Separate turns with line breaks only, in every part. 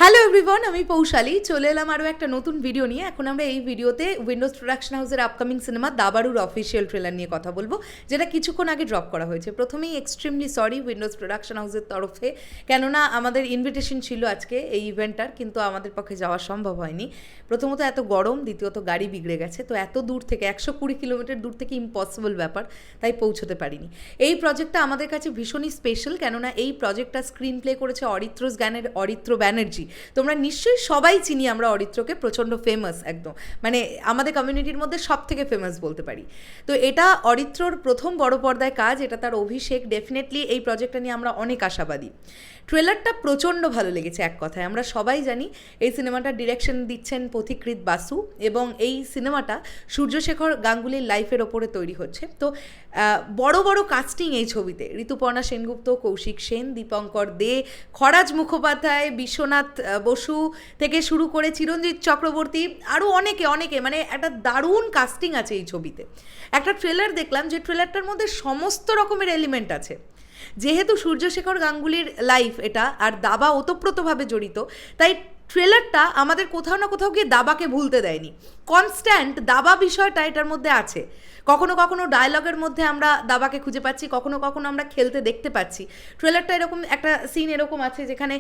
Hello everyone, আমি পৌশালী চলে এলাম আরও একটা নতুন ভিডিও নিয়ে। এখন আমরা এই ভিডিওতে উইন্ডোজ প্রোডাকশন হাউসের আপকামিং সিনেমা দাবারুর অফিসিয়াল ট্রেলার নিয়ে কথা বলবো, যেটা কিছুক্ষণ আগে ড্রপ করা হয়েছে। প্রথমেই এক্সট্রিমলি সরি উইন্ডোজ প্রোডাকশন হাউসের তরফে, কেননা আমাদের ইনভিটেশন ছিল আজকে এই ইভেন্টটার, কিন্তু আমাদের পক্ষে যাওয়া সম্ভব হয়নি। প্রথমত এত গরম, দ্বিতীয়ত গাড়ি বিগড়ে গেছে, তো এত দূর থেকে 120 কিলোমিটার দূর থেকে ইম্পসিবল ব্যাপার, তাই পৌঁছতে পারিনি। এই প্রজেক্টটা আমাদের কাছে ভীষণই স্পেশাল, কেননা এই প্রজেক্টটা স্ক্রিন প্লে করেছে অরিত্র ব্যানার্জি। তোমরা নিশ্চয়ই সবাই চিনি আমরা অরিত্রকে, প্রচণ্ড ফেমাস, একদম মানে আমাদের কমিউনিটির মধ্যে সব থেকে ফেমাস বলতে পারি। তো এটা অরিত্রর প্রথম বড় পর্দায় কাজ, এটা তার অভিষেক। ডেফিনেটলি এই প্রজেক্টটা নিয়ে আমরা অনেক আশাবাদী। ট্রেলারটা প্রচণ্ড ভালো লেগেছে এক কথায়। আমরা সবাই জানি এই সিনেমাটার ডিরেকশন দিচ্ছেন পথিকৃৎ বাসু, এবং এই সিনেমাটা সূর্যশেখর গাঙ্গুলির লাইফের ওপরে তৈরি হচ্ছে। তো বড় বড় কাস্টিং এই ছবিতে: ঋতুপর্ণা সেনগুপ্ত, কৌশিক সেন, দীপঙ্কর দে, খরাজ মুখোপাধ্যায়, বিশ্বনাথ বসু থেকে শুরু করে চিরঞ্জিত চক্রবর্তী, আরও অনেকে মানে একটা দারুণ কাস্টিং আছে এই ছবিতে। একটা ট্রেলার দেখলাম, যে ট্রেলারটার মধ্যে সমস্ত রকমের এলিমেন্ট আছে। যেহেতু সূর্যশেখর গাঙ্গুলির লাইফ এটা, আর দাবা ওতপ্রোতভাবে জড়িত, তাই ট্রেলারটা আমাদের কোথাও না কোথাও গিয়ে দাবাকে ভুলতে দেয়নি। কনস্ট্যান্ট দাবা বিষয়টা এটার মধ্যে আছে। কখনো কখনো ডায়লগের মধ্যে আমরা দাবাকে খুঁজে পাচ্ছি, কখনো কখনো আমরা খেলতে দেখতে পাচ্ছি। ট্রেলারটা এরকম একটা সিন এরকম আছে যেখানে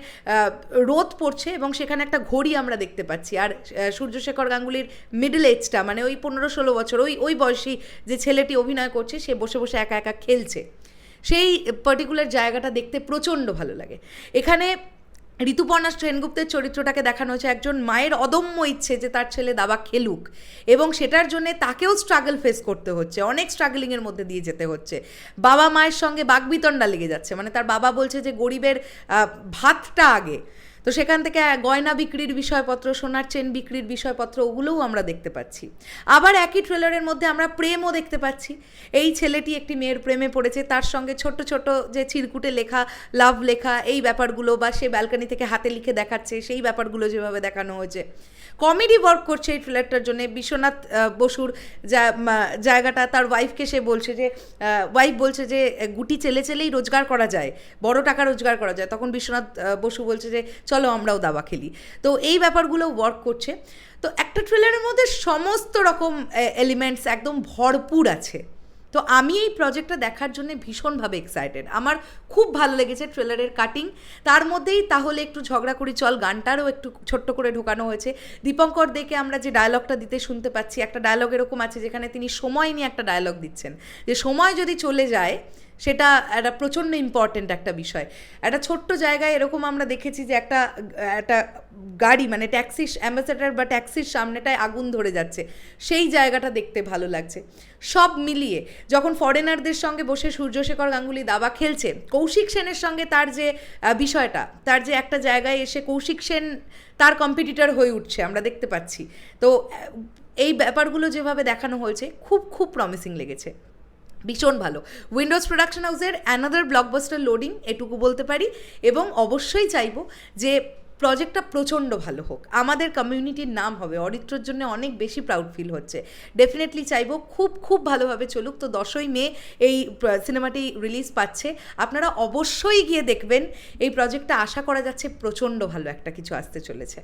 রোদ পড়ছে এবং সেখানে একটা ঘড়ি আমরা দেখতে পাচ্ছি, আর সূর্যশেখর গাঙ্গুলির মিডল এজটা, মানে ওই 15-16 বছর, ওই বয়সী যে ছেলেটি অভিনয় করছে, সে বসে বসে একা একা খেলছে। সেই পার্টিকুলার জায়গাটা দেখতে প্রচণ্ড ভালো লাগে। এখানে ঋতুপর্ণা সেনগুপ্তের চরিত্রটাকে দেখানো হয়েছে একজন মায়ের অদম্য ইচ্ছে যে তার ছেলে দাবা খেলুক, এবং সেটার জন্য তাকেও স্ট্রাগল ফেস করতে হচ্ছে, অনেক স্ট্রাগলিংয়ের মধ্যে দিয়ে যেতে হচ্ছে। বাবা মায়ের সঙ্গে বাগবিতণ্ডা লেগে যাচ্ছে, মানে তার বাবা বলছে যে গরিবের ভাতটা আগে, তো সেখান থেকে গয়না বিক্রির বিষয়পত্র, সোনার চেন বিক্রির বিষয়পত্র, ওগুলোও আমরা দেখতে পাচ্ছি। আবার একই ট্রেলারের মধ্যে আমরা প্রেমও দেখতে পাচ্ছি। এই ছেলেটি একটি মেয়ের প্রেমে পড়েছে, তার সঙ্গে ছোট্ট ছোট্ট যে চিরকুটে লেখা লাভ লেখা, এই ব্যাপারগুলো, বা সে ব্যালকনি থেকে হাতে লিখে দেখাচ্ছে, সেই ব্যাপারগুলো যেভাবে দেখানো হয়েছে। কমেডি ওয়ার্ক করছে এই ট্রেলারটার জন্য। বিশ্বনাথ বসুর জায়গাটা, তার ওয়াইফকে সে বলছে যে, ওয়াইফ বলছে যে গুটি চেলেই রোজগার করা যায়, বড় টাকা রোজগার করা যায়, তখন বিশ্বনাথ বসু বলছে যে চলো আমরাও দাবা খেলি। তো এই ব্যাপারগুলো ওয়ার্ক করছে। তো একটা ট্রেলারের মধ্যে সমস্ত রকম এলিমেন্টস একদম ভরপুর আছে। তো আমি এই প্রজেক্টটা দেখার জন্য ভীষণভাবে এক্সাইটেড। আমার খুব ভালো লেগেছে ট্রেলারের কাটিং। তার মধ্যেই তাহলে একটু ঝগড়া করি চল গানটারও একটু ছোট্ট করে ঢোকানো হয়েছে। দীপঙ্কর দেখে আমরা যে ডায়লগটা দিতে শুনতে পাচ্ছি, একটা ডায়লগ এরকম আছে যেখানে তিনি সময় নিয়ে একটা ডায়লগ দিচ্ছেন, যে সময় যদি চলে যায় সেটা একটা প্রচণ্ড ইম্পর্টেন্ট একটা বিষয়। একটা ছোট্ট জায়গায় এরকম আমরা দেখেছি যে একটা গাড়ি, মানে ট্যাক্সি, অ্যাম্বাসেডার বা ট্যাক্সির সামনেটায় আগুন ধরে যাচ্ছে, সেই জায়গাটা দেখতে ভালো লাগছে। সব মিলিয়ে যখন ফরেনারদের সঙ্গে বসে সূর্যশেখর গাঙ্গুলি দাবা খেলছে, কৌশিক সেনের সঙ্গে তার যে বিষয়টা, তার যে একটা জায়গায় এসে কৌশিক সেন তার কম্পিটিটর হয়ে উঠছে আমরা দেখতে পাচ্ছি। তো এই ব্যাপারগুলো যেভাবে দেখানো হয়েছে খুব খুব প্রমিসিং লেগেছে, ভীষণ ভালো। উইন্ডোজ প্রোডাকশন হাউসের অ্যানাদার ব্লকবাস্টার লোডিং, এটুকু বলতে পারি। এবং অবশ্যই চাইবো যে প্রজেক্টটা প্রচণ্ড ভালো হোক, আমাদের কমিউনিটির নাম হবে, অরিত্রর জন্য অনেক বেশি প্রাউড ফিল হচ্ছে। ডেফিনেটলি চাইবো খুব খুব ভালোভাবে চলুক। তো 10ই মে এই সিনেমাটি রিলিজ পাচ্ছে, আপনারা অবশ্যই গিয়ে দেখবেন। এই প্রজেক্টটা আশা করা যাচ্ছে প্রচণ্ড ভালো একটা কিছু আসতে চলেছে।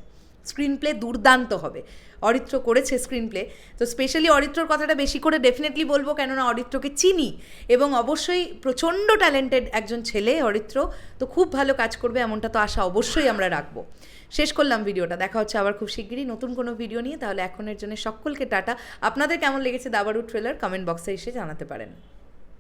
স্ক্রিন প্লে দুর্দান্ত হবে, অরিত্র করেছে স্ক্রিন প্লে। তো স্পেশালি অরিত্রর কথাটা বেশি করে ডেফিনেটলি বলবো, কেননা অরিত্রকে চিনি, এবং অবশ্যই প্রচণ্ড ট্যালেন্টেড একজন ছেলে অরিত্র। তো খুব ভালো কাজ করবে এমনটা তো আশা অবশ্যই আমরা রাখবো। শেষ করলাম ভিডিওটা, দেখা হচ্ছে আবার খুব শিগগিরই নতুন কোনো ভিডিও নিয়ে। তাহলে এখনের জন্য সকলকে টাটা। আপনাদের কেমন লেগেছে দাবারু ট্রেলার কমেন্ট বক্সে এসে জানাতে পারেন।